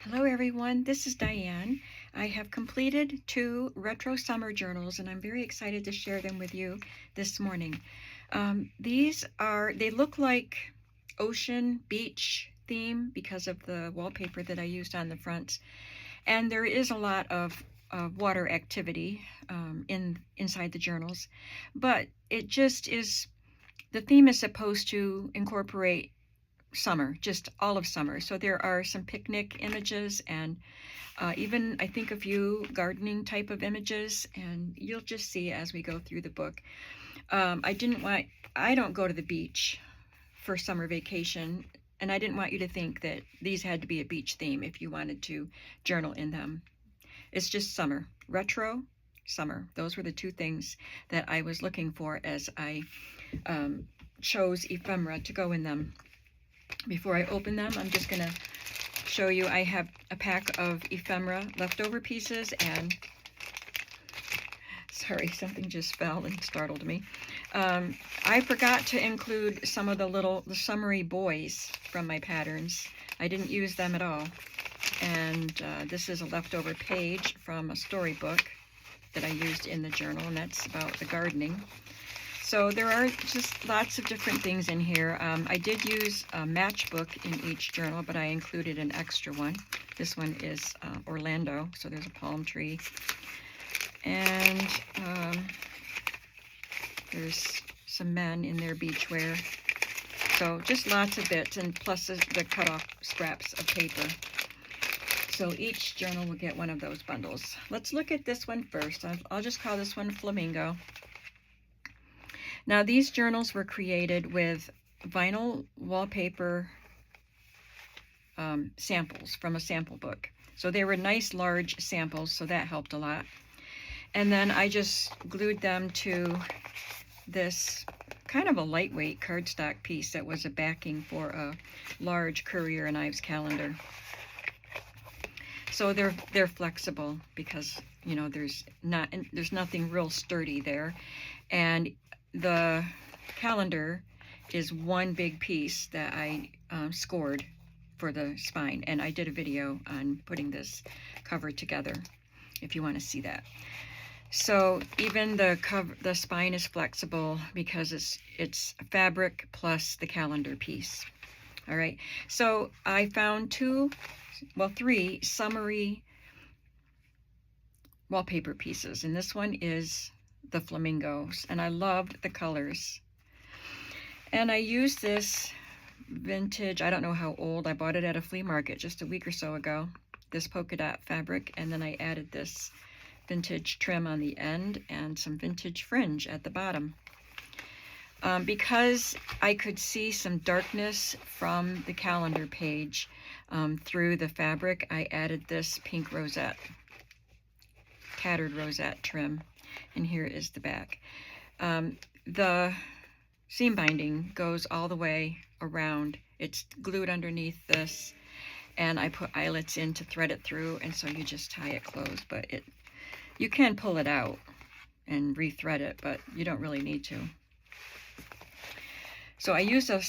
Hello everyone, this is Diane. I have completed 2 retro summer journals and I'm very excited to share them with you this morning. They look like ocean beach theme because of the wallpaper that I used on the front. And there is a lot of water activity inside the journals, but it just is, the theme is supposed to incorporate summer, just all of summer. So there are some picnic images and even I think a few gardening type of images, and you'll just see as we go through the book. I don't go to the beach for summer vacation, and I didn't want you to think that these had to be a beach theme if you wanted to journal in them. It's just summer, retro, summer. Those were the 2 things that I was looking for as I chose ephemera to go in them. Before I open them, I'm just going to show you I have a pack of ephemera leftover pieces, and sorry, something just fell and startled me. I forgot to include some of the summery boys from my patterns. I didn't use them at all. And this is a leftover page from a storybook that I used in the journal, and that's about the gardening. So there are just lots of different things in here. I did use a matchbook in each journal, but I included an extra one. This one is Orlando, so there's a palm tree. And there's some men in their beachwear. So just lots of bits, and plus the cut-off scraps of paper. So each journal will get one of those bundles. Let's look at this one first. I'll just call this one Flamingo. Now these journals were created with vinyl wallpaper samples from a sample book. So they were nice large samples, so that helped a lot. And then I just glued them to this kind of a lightweight cardstock piece that was a backing for a large Currier and Ives calendar. So they're flexible because, you know, there's nothing real sturdy there. And the calendar is one big piece that I scored for the spine, and I did a video on putting this cover together if you want to see that. So even the spine is flexible because it's fabric plus the calendar piece. All right, so I found 3 summery wallpaper pieces, and this one is the flamingos, and I loved the colors. And I used this vintage, I don't know how old, I bought it at a flea market just a week or so ago, this polka dot fabric, and then I added this vintage trim on the end and some vintage fringe at the bottom. Because I could see some darkness from the calendar page through the fabric, I added this pink rosette, tattered rosette trim, and here is the back. The seam binding goes all the way around. It's glued underneath this, and I put eyelets in to thread it through, and so you just tie it closed, but you can pull it out and rethread it, but you don't really need to. So I used a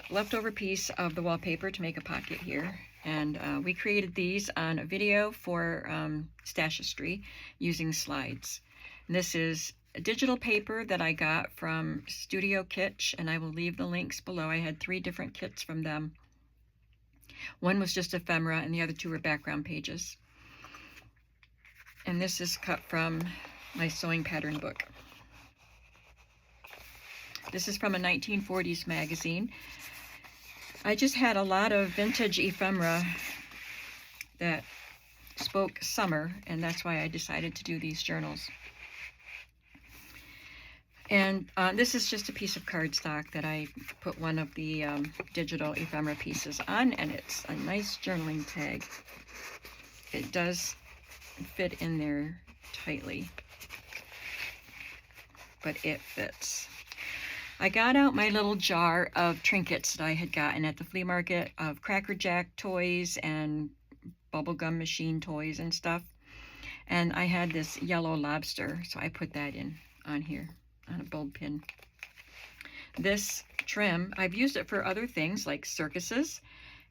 leftover piece of the wallpaper to make a pocket here, and we created these on a video for Stashistry using slides. And this is a digital paper that I got from Studio Kitsch, and I will leave the links below. I had 3 different kits from them. One was just ephemera, and the other 2 were background pages. And this is cut from my sewing pattern book. This is from a 1940s magazine. I just had a lot of vintage ephemera that spoke summer, and that's why I decided to do these journals. And this is just a piece of cardstock that I put one of the digital ephemera pieces on, and it's a nice journaling tag. It does fit in there tightly, but it fits. I got out my little jar of trinkets that I had gotten at the flea market of Cracker Jack toys and bubblegum machine toys and stuff. And I had this yellow lobster, so I put that on here on a bulb pin. This trim, I've used it for other things like circuses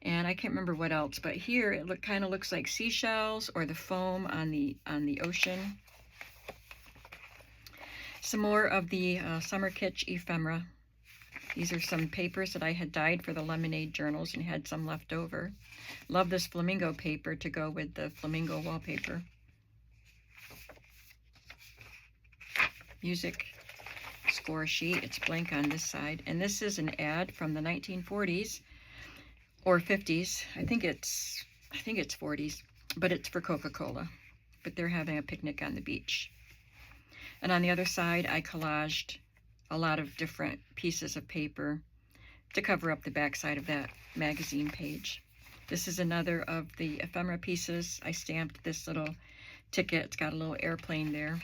And I can't remember what else, but here it kind of looks like seashells or the foam on the ocean. Some more of the Summer Kitsch ephemera. These are some papers that I had dyed for the lemonade journals and had some left over. Love this flamingo paper to go with the flamingo wallpaper. Music score sheet. It's blank on this side. And this is an ad from the 1940s or 50s. I think it's 40s, but it's for Coca-Cola. But they're having a picnic on the beach. And on the other side, I collaged a lot of different pieces of paper to cover up the back side of that magazine page. This is another of the ephemera pieces. I stamped this little ticket. It's got a little airplane there.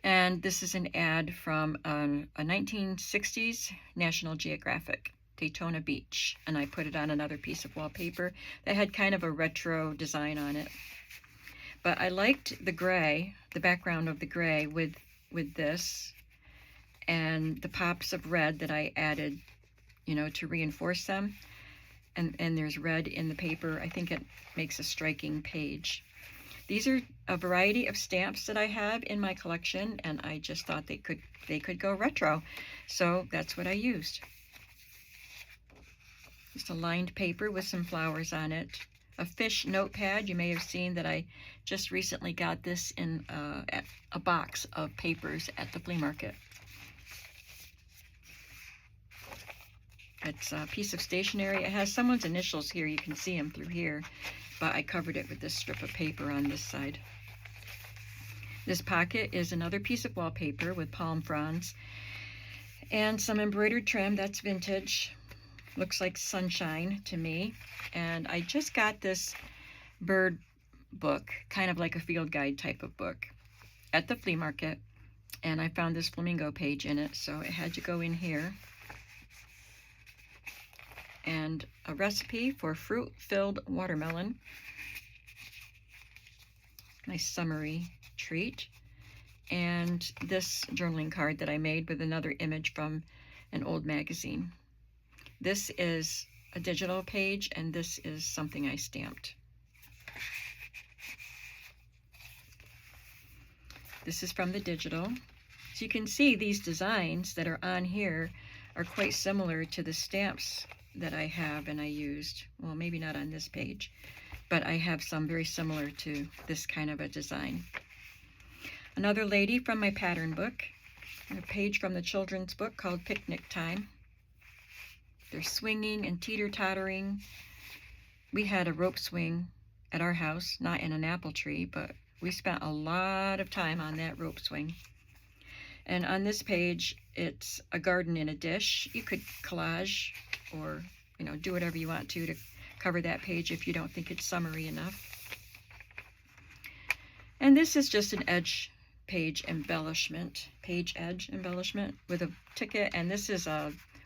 And this is an ad from a 1960s National Geographic, Daytona Beach. And I put it on another piece of wallpaper that had kind of a retro design on it. But I liked the gray, the background of the gray with this, and the pops of red that I added, you know, to reinforce them. And there's red in the paper. I think it makes a striking page. These are a variety of stamps that I have in my collection, and I just thought they could go retro. So that's what I used. Just a lined paper with some flowers on it. A fish notepad. You may have seen that I just recently got this in a box of papers at the flea market. It's a piece of stationery. It has someone's initials here. You can see them through here, but I covered it with this strip of paper on this side. This pocket is another piece of wallpaper with palm fronds and some embroidered trim. That's vintage. Looks like sunshine to me. And I just got this bird book, kind of like a field guide type of book, at the flea market. And I found this flamingo page in it, so it had to go in here. And a recipe for fruit-filled watermelon. Nice summery treat. And this journaling card that I made with another image from an old magazine. This is a digital page, and this is something I stamped. This is from the digital. So you can see these designs that are on here are quite similar to the stamps that I have and I used. Well, maybe not on this page, but I have some very similar to this kind of a design. Another lady from my pattern book, a page from the children's book called Picnic Time. They're swinging and teeter-tottering. We had a rope swing at our house, not in an apple tree, but we spent a lot of time on that rope swing. And on this page, it's a garden in a dish. You could collage or, you know, do whatever you want to cover that page if you don't think it's summery enough. And this is just an edge page embellishment, page edge embellishment with a ticket. And this is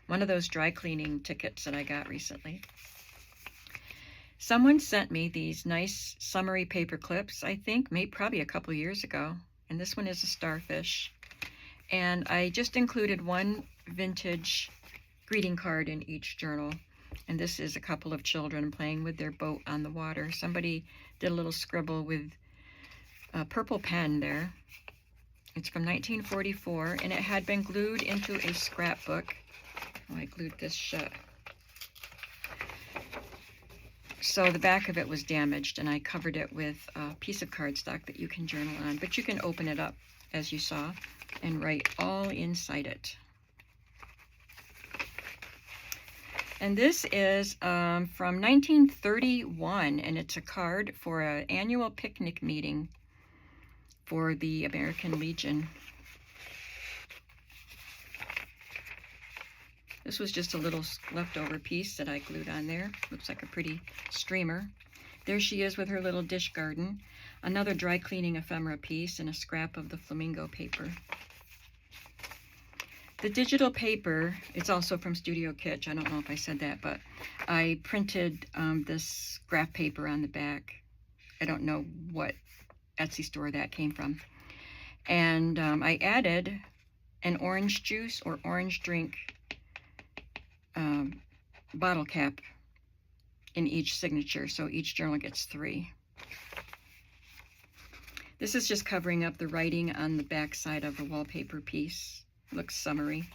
one of those dry cleaning tickets that I got recently. Someone sent me these nice summery paper clips, I think, probably a couple years ago. And this one is a starfish. And I just included one vintage greeting card in each journal. And this is a couple of children playing with their boat on the water. Somebody did a little scribble with a purple pen there. It's from 1944, and it had been glued into a scrapbook. Oh, I glued this shut. So the back of it was damaged, and I covered it with a piece of cardstock that you can journal on. But you can open it up, as you saw, and write all inside it. And this is from 1931, and it's a card for an annual picnic meeting for the American Legion. This was just a little leftover piece that I glued on there. Looks like a pretty streamer. There she is with her little dish garden. Another dry cleaning ephemera piece and a scrap of the flamingo paper. The digital paper, it's also from Studio Kitsch. I don't know if I said that, but I printed this graph paper on the back. I don't know what Etsy store that came from. And I added an orange juice or orange drink bottle cap in each signature, so each journal gets 3. This is just covering up the writing on the back side of the wallpaper piece. Looks summery.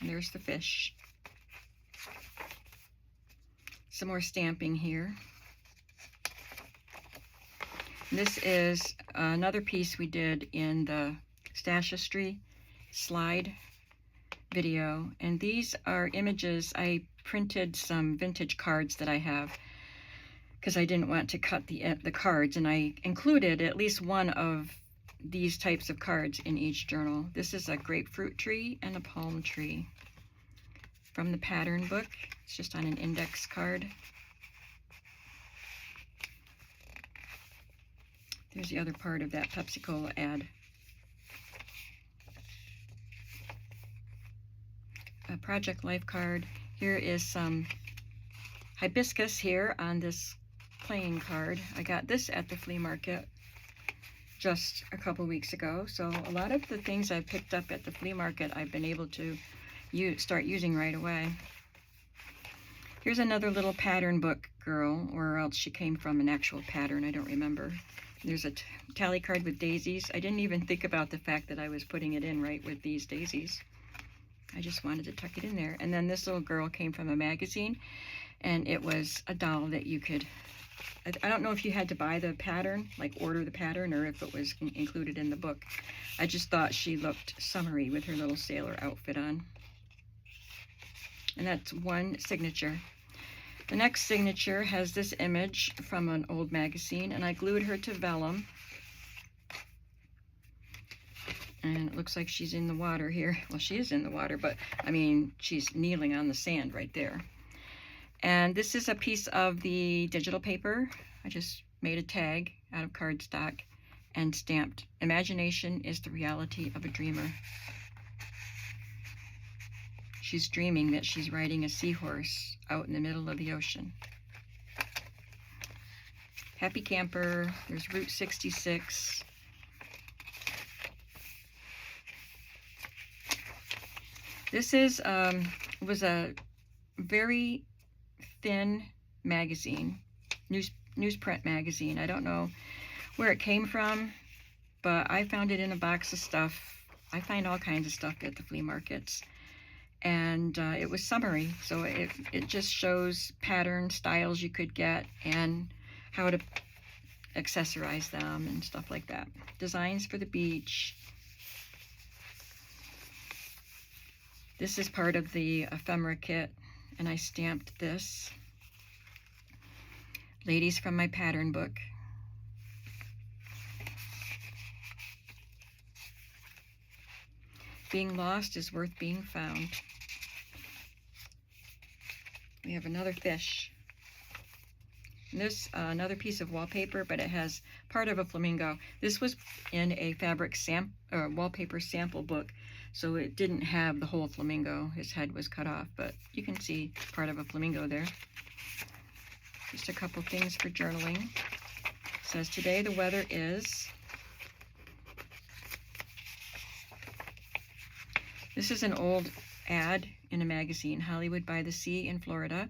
And there's the fish. Some more stamping here. This is another piece we did in the Stashistry slide video, and these are images. I printed some vintage cards that I have because I didn't want to cut the cards, and I included at least one of these types of cards in each journal. This is a grapefruit tree and a palm tree from the pattern book. It's just on an index card. There's the other part of that Pepsi Cola ad. A Project Life card. Here is some hibiscus here on this playing card. I got this at the flea market just a couple weeks ago. So a lot of the things I picked up at the flea market I've been able to start using right away. Here's another little pattern book girl, or else she came from an actual pattern, I don't remember. There's a tally card with daisies. I didn't even think about the fact that I was putting it in right with these daisies. I just wanted to tuck it in there. And then this little girl came from a magazine, and it was a doll that you could, I don't know if you had to buy the pattern, like order the pattern, or if it was included in the book. I just thought she looked summery with her little sailor outfit on. And that's one signature. The next signature has this image from an old magazine, and I glued her to vellum. And it looks like she's in the water here. Well, she is in the water, but I mean, she's kneeling on the sand right there. And this is a piece of the digital paper. I just made a tag out of cardstock and stamped, "Imagination is the reality of a dreamer." She's dreaming that she's riding a seahorse out in the middle of the ocean. Happy Camper. There's Route 66. This was a very thin magazine, newsprint magazine. I don't know where it came from, but I found it in a box of stuff. I find all kinds of stuff at the flea markets. And it was summery, so it just shows pattern styles you could get and how to accessorize them and stuff like that. Designs for the beach. This is part of the ephemera kit, and I stamped this. Ladies from my pattern book. Being lost is worth being found. We have another fish. And this another piece of wallpaper, but it has part of a flamingo. This was in a fabric wallpaper sample book, so it didn't have the whole flamingo. His head was cut off, but you can see part of a flamingo there. Just a couple things for journaling. It says today the weather is. This is an old ad in a magazine, Hollywood by the Sea in Florida.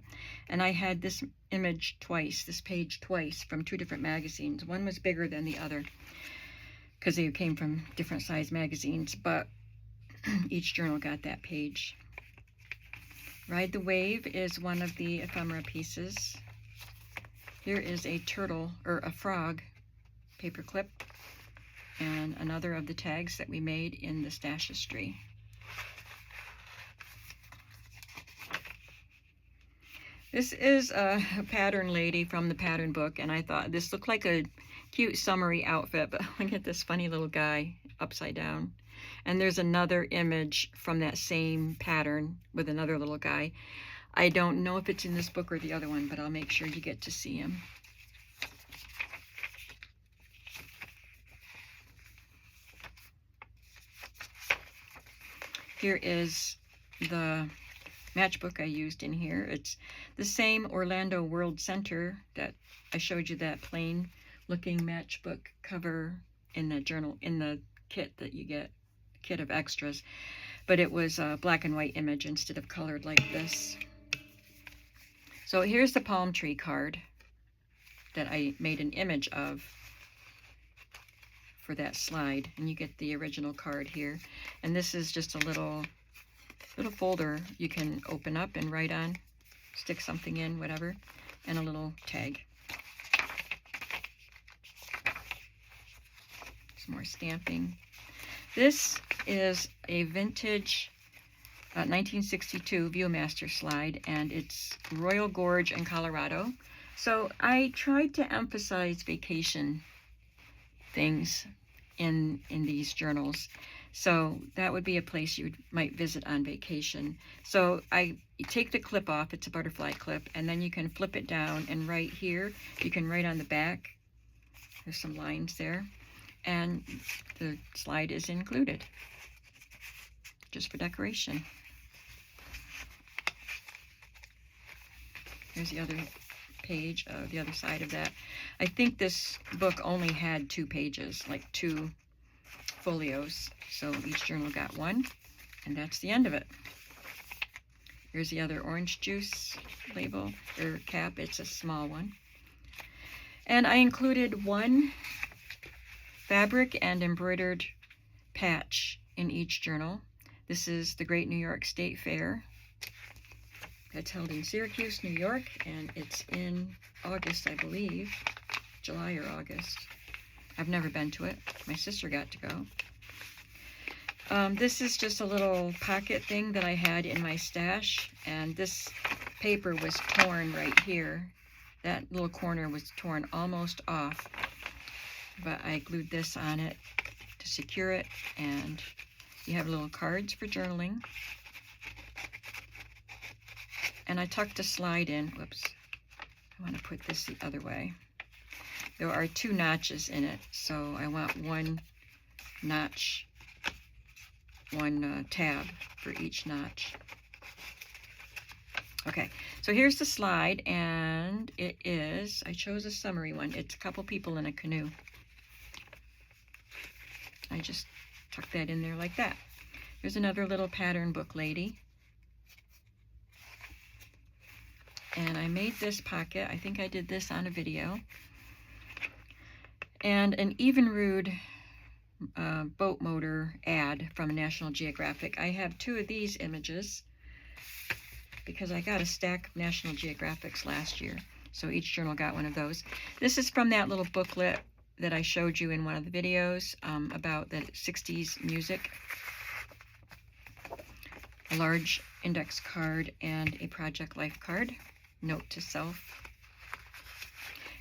And I had this image twice, this page twice, from 2 different magazines. One was bigger than the other because they came from different size magazines, but each journal got that page. Ride the Wave is one of the ephemera pieces. Here is a turtle, or a frog, paper clip, and another of the tags that we made in the Stashistry. This is a pattern lady from the pattern book, and I thought this looked like a cute summery outfit, but look at this funny little guy upside down. And there's another image from that same pattern with another little guy. I don't know if it's in this book or the other one, but I'll make sure you get to see him. Here is the matchbook I used in here. It's the same Orlando World Center that I showed you, that plain looking matchbook cover in the journal, in the kit that you get, kit of extras, but it was a black and white image instead of colored like this. So here's the palm tree card that I made an image of for that slide, and you get the original card here. And this is just a little folder you can open up and write on, stick something in, whatever, and a little tag. Some more stamping. This is a vintage 1962 Viewmaster slide, and it's Royal Gorge in Colorado. So I tried to emphasize vacation things in these journals. So that would be a place you might visit on vacation. So you take the clip off, it's a butterfly clip, and then you can flip it down, and right here you can write on the back. There's some lines there, and the slide is included just for decoration. Here's the other page of the other side of that. I think this book only had 2 pages, like 2 folios, so each journal got 1, and that's the end of it. Here's the other orange juice label or cap. It's a small one, and I included 1 fabric and embroidered patch in each journal. This is the Great New York State Fair. That's held in Syracuse, New York, and it's in August, I believe, July or August. I've never been to it. My sister got to go. This is just a little pocket thing that I had in my stash, and this paper was torn right here. That little corner was torn almost off, but I glued this on it to secure it, and you have little cards for journaling. And I tucked a slide in. Whoops. I want to put this the other way. There are 2 notches in it, so I want 1 notch, 1 tab for each notch. Okay, so here's the slide, and it is, I chose a summary one. It's a couple people in a canoe. I just tuck that in there like that. Here's another little pattern book lady. And I made this pocket. I think I did this on a video. And an Evinrude boat motor ad from National Geographic. I have 2 of these images because I got a stack of National Geographics last year. So each journal got one of those. This is from that little booklet that I showed you in one of the videos about the 60s music. A large index card and a Project Life card. Note to self.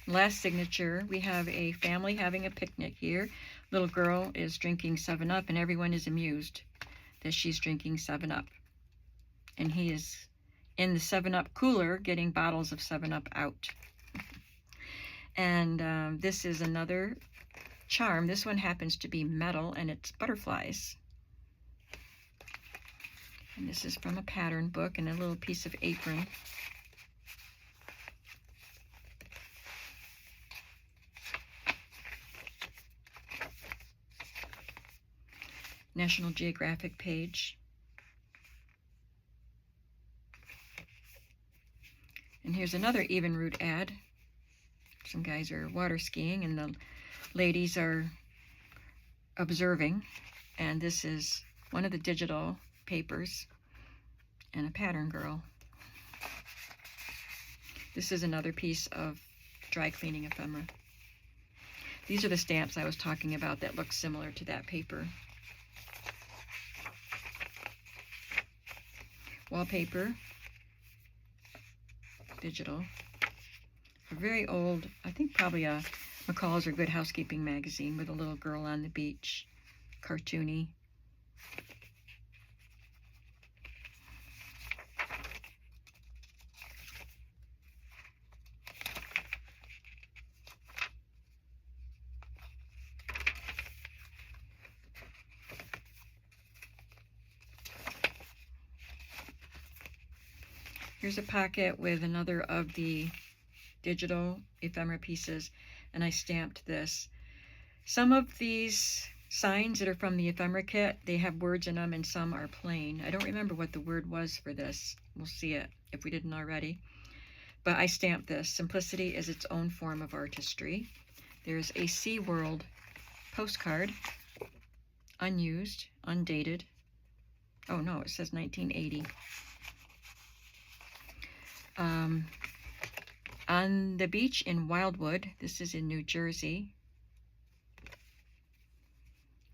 Last signature, we have a family having a picnic here. Little girl is drinking 7-Up, and everyone is amused that she's drinking 7-Up. And he is in the 7-Up cooler getting bottles of 7-Up out. And this is another charm. This one happens to be metal, and it's butterflies. And this is from a pattern book and a little piece of apron. National Geographic page. And here's another Evinrude ad. Some guys are water skiing and the ladies are observing. And this is one of the digital papers and a pattern girl. This is another piece of dry cleaning ephemera. These are the stamps I was talking about that look similar to that paper. Wallpaper, digital, a very old, I think probably a McCall's or Good Housekeeping magazine with a little girl on the beach, cartoony. Here's a pocket with another of the digital ephemera pieces, and I stamped this. Some of these signs that are from the ephemera kit, they have words in them, and some are plain. I don't remember what the word was for this. We'll see it if we didn't already. but I stamped this. Simplicity is its own form of artistry. There's a SeaWorld postcard, unused, undated. Oh no, it says 1980. On the beach in Wildwood, this is in New Jersey,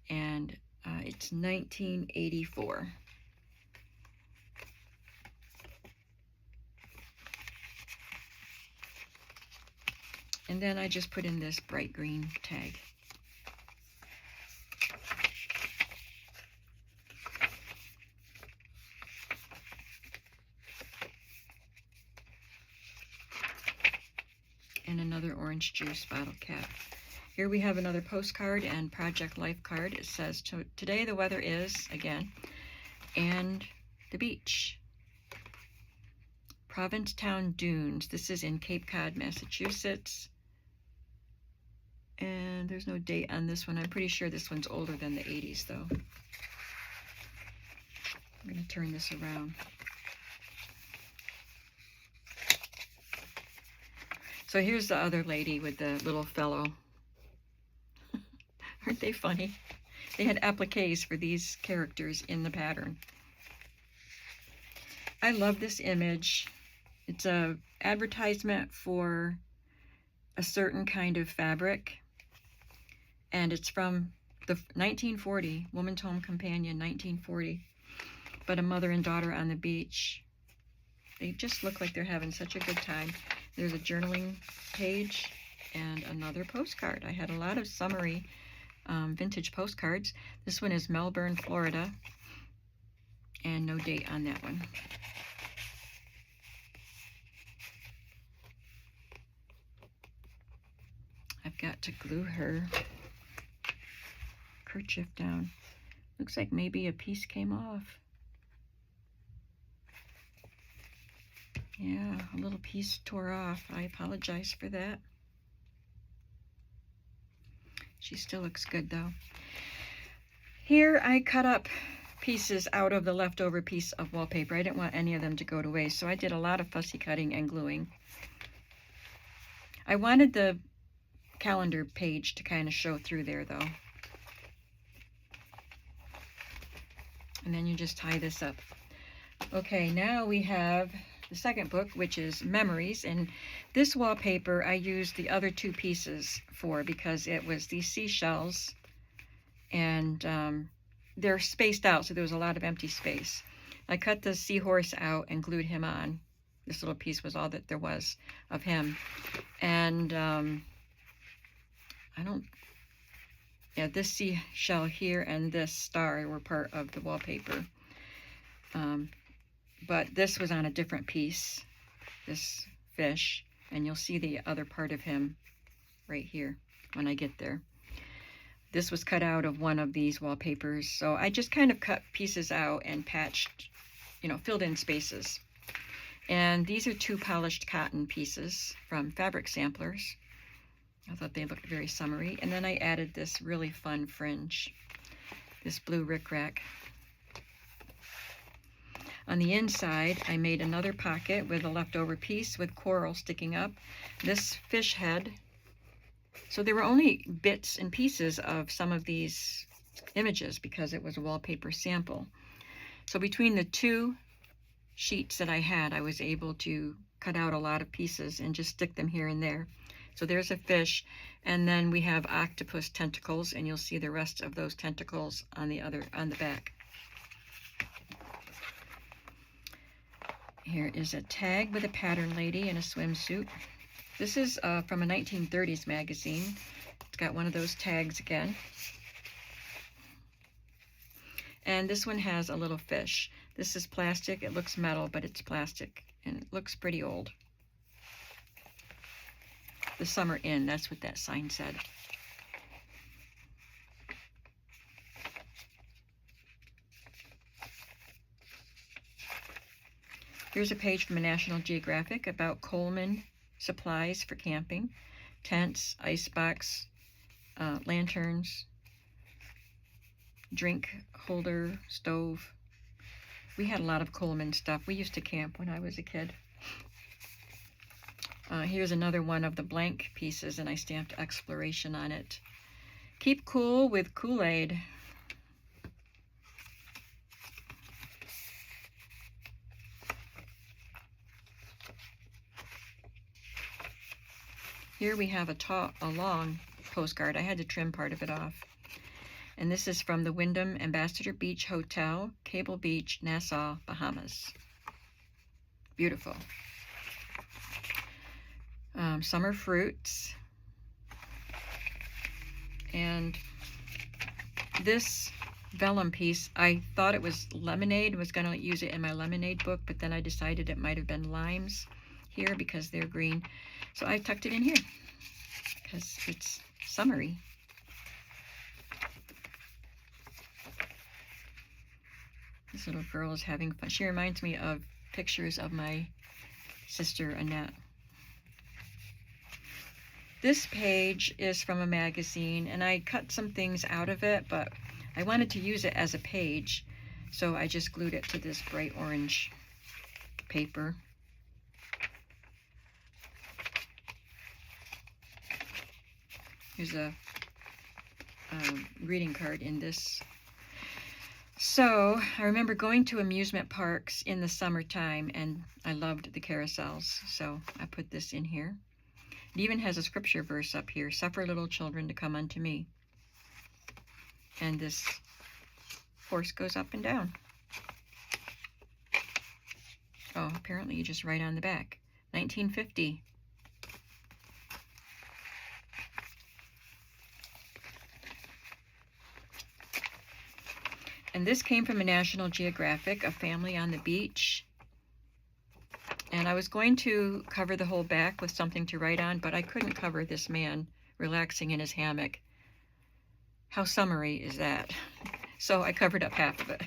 and it's 1984. And then I just put in this bright green tag. And another orange juice bottle cap. Here we have another postcard and Project Life card. It says, today the weather is, again, and the beach. Provincetown Dunes. This is in Cape Cod, Massachusetts. And there's no date on this one. I'm pretty sure this one's older than the 80s, though. I'm going to turn this around. So here's the other lady with the little fellow. Aren't they funny? They had appliques for these characters in the pattern. I love this image. It's a advertisement for a certain kind of fabric. And it's from the 1940, Woman's Home Companion, 1940. But a mother and daughter on the beach. They just look like they're having such a good time. There's a journaling page and another postcard. I had a lot of summery vintage postcards. This one is Melbourne, Florida, and no date on that one. I've got to glue her kerchief down. Looks like maybe a piece came off. Yeah, a little piece tore off. I apologize for that. She still looks good though. Here I cut up pieces out of the leftover piece of wallpaper. I didn't want any of them to go to waste, so I did a lot of fussy cutting and gluing. I wanted the calendar page to kind of show through there though. And then you just tie this up. Okay, now we have the second book, which is Memories, and this wallpaper I used the other two pieces for because it was these seashells, and they're spaced out, so there was a lot of empty space. I cut the seahorse out and glued him on. This little piece was all that there was of him, and this seashell here and this star were part of the wallpaper. But this was on a different piece, this fish, and you'll see the other part of him right here when I get there. This was cut out of one of these wallpapers, so I just kind of cut pieces out and patched, filled in spaces. And these are two polished cotton pieces from Fabric Samplers. I thought they looked very summery. And then I added this really fun fringe, this blue rickrack. On the inside, I made another pocket with a leftover piece with coral sticking up. This fish head. So there were only bits and pieces of some of these images because it was a wallpaper sample. So between the two sheets that I had, I was able to cut out a lot of pieces and just stick them here and there. So there's a fish, and then we have octopus tentacles, and you'll see the rest of those tentacles on the back. Here is a tag with a pattern lady in a swimsuit. This is from a 1930s magazine. It's got one of those tags again. And this one has a little fish. This is plastic. It looks metal, but it's plastic, and it looks pretty old. The Summer Inn, that's what that sign said. Here's a page from a National Geographic about Coleman supplies for camping, tents, icebox, lanterns, drink holder, stove. We had a lot of Coleman stuff. We used to camp when I was a kid. Here's another one of the blank pieces, and I stamped exploration on it. Keep cool with Kool-Aid. Here we have a long postcard. I had to trim part of it off. And this is from the Wyndham Ambassador Beach Hotel, Cable Beach, Nassau, Bahamas. Beautiful. Summer fruits. And this vellum piece, I thought it was lemonade, was going to use it in my lemonade book, but then I decided it might have been limes here because they're green. So I tucked it in here because it's summery. This little girl is having fun. She reminds me of pictures of my sister Annette. This page is from a magazine, and I cut some things out of it, but I wanted to use it as a page, so I just glued it to this bright orange paper. Here's a greeting card in this. So I remember going to amusement parks in the summertime, and I loved the carousels, so I put this in here. It even has a scripture verse up here, "Suffer little children to come unto me." And this horse goes up and down. Oh, apparently you just write on the back. 1950. And this came from a National Geographic, a family on the beach. And I was going to cover the whole back with something to write on, but I couldn't cover this man relaxing in his hammock. How summery is that? So I covered up half of it.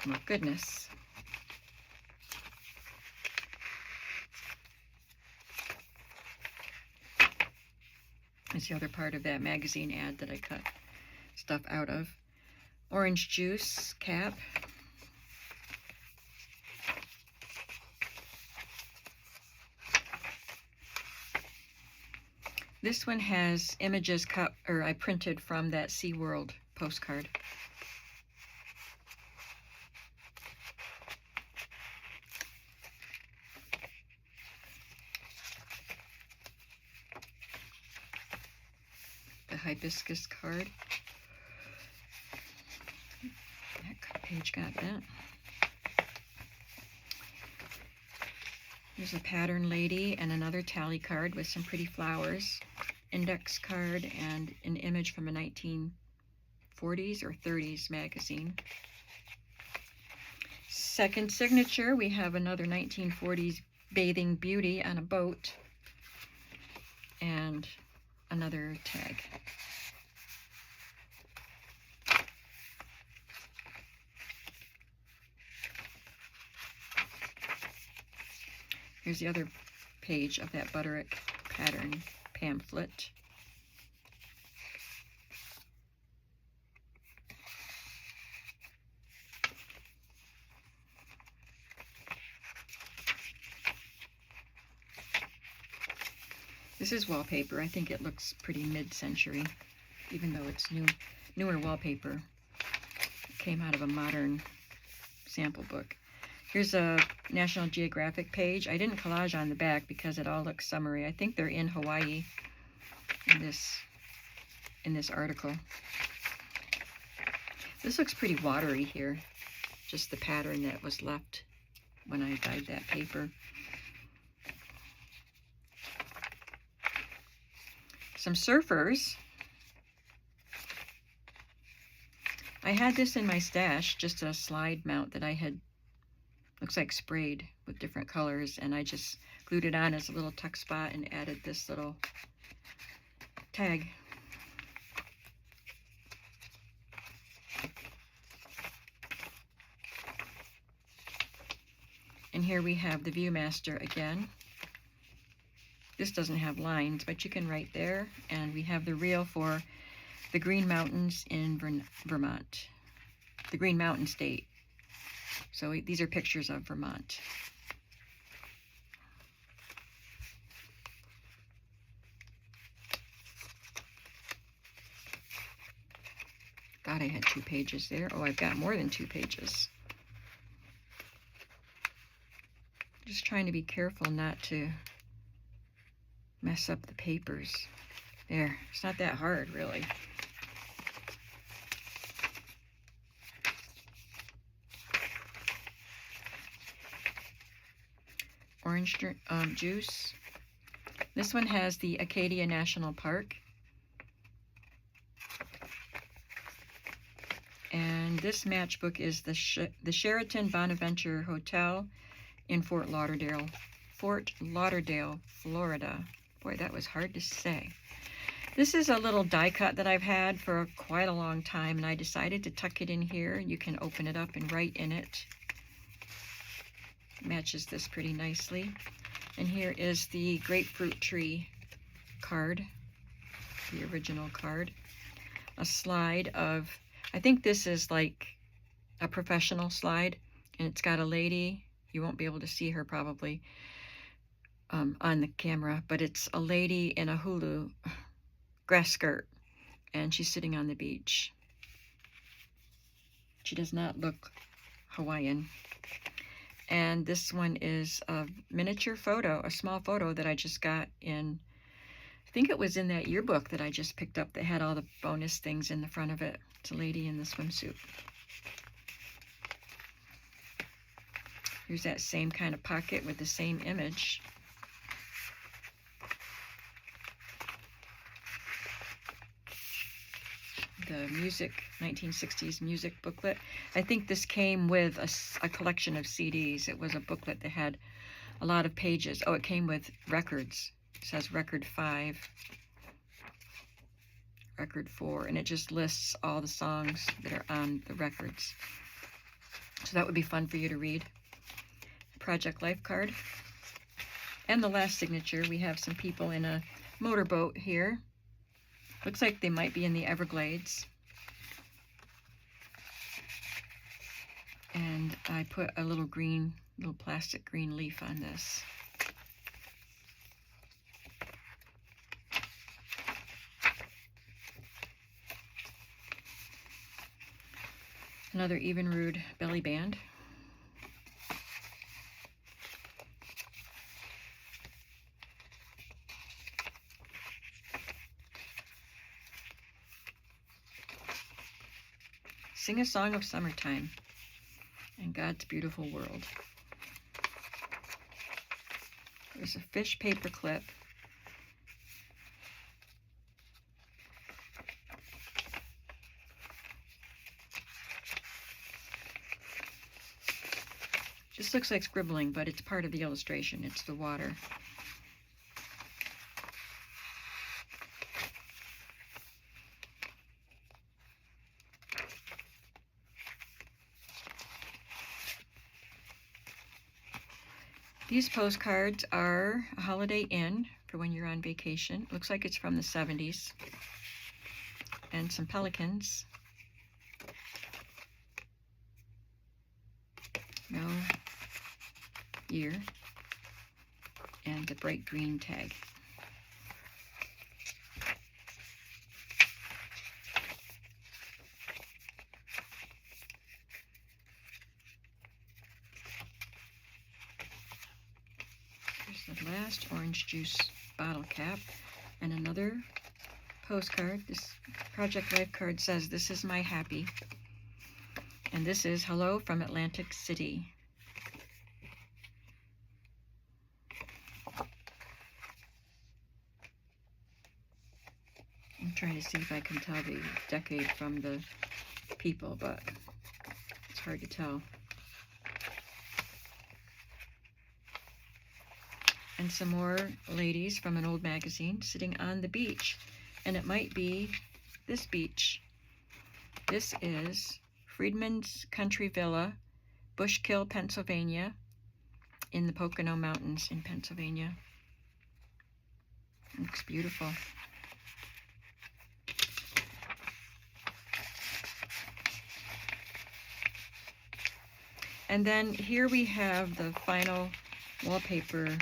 Oh, goodness. It's the other part of that magazine ad that I cut stuff out of. Orange juice cap. This one has images cut, or I printed from that SeaWorld postcard. The hibiscus card. That page got that. There's a pattern lady and another tally card with some pretty flowers. Index card and an image from a 1940s or 30s magazine. Second signature, we have another 1940s bathing beauty on a boat. And another tag. Here's the other page of that Butterick pattern pamphlet. This is wallpaper. I think it looks pretty mid-century, even though it's newer wallpaper. It came out of a modern sample book. Here's a National Geographic page. I didn't collage on the back because it all looks summery. I think they're in Hawaii in this article. This looks pretty watery here. Just the pattern that was left when I dyed that paper. Some surfers. I had this in my stash, just a slide mount that I had, looks like sprayed with different colors, and I just glued it on as a little tuck spot and added this little tag. And here we have the Viewmaster again. This doesn't have lines, but you can write there. And we have the reel for the Green Mountains in Vermont. the Green Mountain State. So these are pictures of Vermont. Thought I had 2 pages there. Oh, I've got more than 2 pages. Just trying to be careful not to mess up the papers. There, it's not that hard, really. Orange juice. This one has the Acadia National Park. And this matchbook is the Sheraton Bonaventure Hotel in Fort Lauderdale, Florida. Boy, that was hard to say. This is a little die cut that I've had for quite a long time, and I decided to tuck it in here. You can open it up and write in it. Matches this pretty nicely. And here is the grapefruit tree card, the original card. A slide of, I think this is like a professional slide, and it's got a lady. You won't be able to see her probably on the camera, but it's a lady in a hulu grass skirt, and she's sitting on the beach. She does not look Hawaiian. And this one is a miniature photo, a small photo that I just got in, I think it was in that yearbook that I just picked up that had all the bonus things in the front of it. It's a lady in the swimsuit. Here's that same kind of pocket with the same image. The music, 1960s music booklet. I think this came with a collection of CDs. It was a booklet that had a lot of pages. Oh, it came with records. It says record 5, record 4, and it just lists all the songs that are on the records. So that would be fun for you to read. Project Life card. And the last signature, we have some people in a motorboat here. Looks like they might be in the Everglades. And I put a little plastic green leaf on this. Another Evinrude belly band. Sing a Song of Summertime and God's Beautiful World. There's a fish paper clip. Just looks like scribbling, but it's part of the illustration. It's the water. These postcards are a Holiday Inn for when you're on vacation. Looks like it's from the 70s. And some pelicans. No year. And the bright green tag. The last orange juice bottle cap and another postcard. This Project Life card says, "This is my happy." And this is Hello from Atlantic City. I'm trying to see if I can tell the decade from the people, but it's hard to tell. And some more ladies from an old magazine sitting on the beach. And it might be this beach. This is Freedman's Country Villa, Bushkill, Pennsylvania, in the Pocono Mountains in Pennsylvania. It looks beautiful. And then here we have the final wallpaper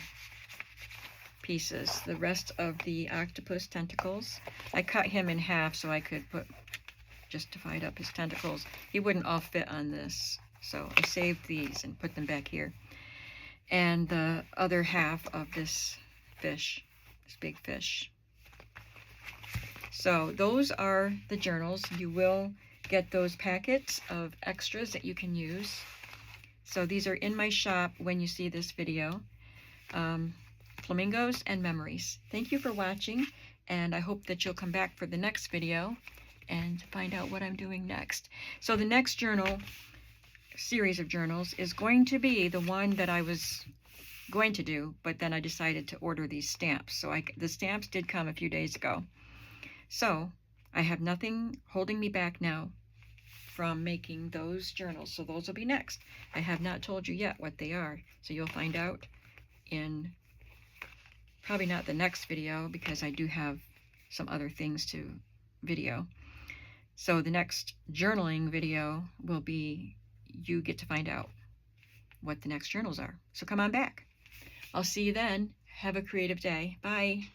pieces, the rest of the octopus tentacles. I cut him in half so I could just divide up his tentacles. He wouldn't all fit on this, so I saved these and put them back here. And the other half of this fish, this big fish. So those are the journals. You will get those packets of extras that you can use. So these are in my shop when you see this video. Flamingos and memories. Thank you for watching, and I hope that you'll come back for the next video and find out what I'm doing next. So the next journal, series of journals, is going to be the one that I was going to do, but then I decided to order these stamps. So the stamps did come a few days ago. So I have nothing holding me back now from making those journals. So those will be next. I have not told you yet what they are, so you'll find out in probably not the next video, because I do have some other things to video. So the next journaling video will be, you get to find out what the next journals are. So come on back. I'll see you then. Have a creative day. Bye.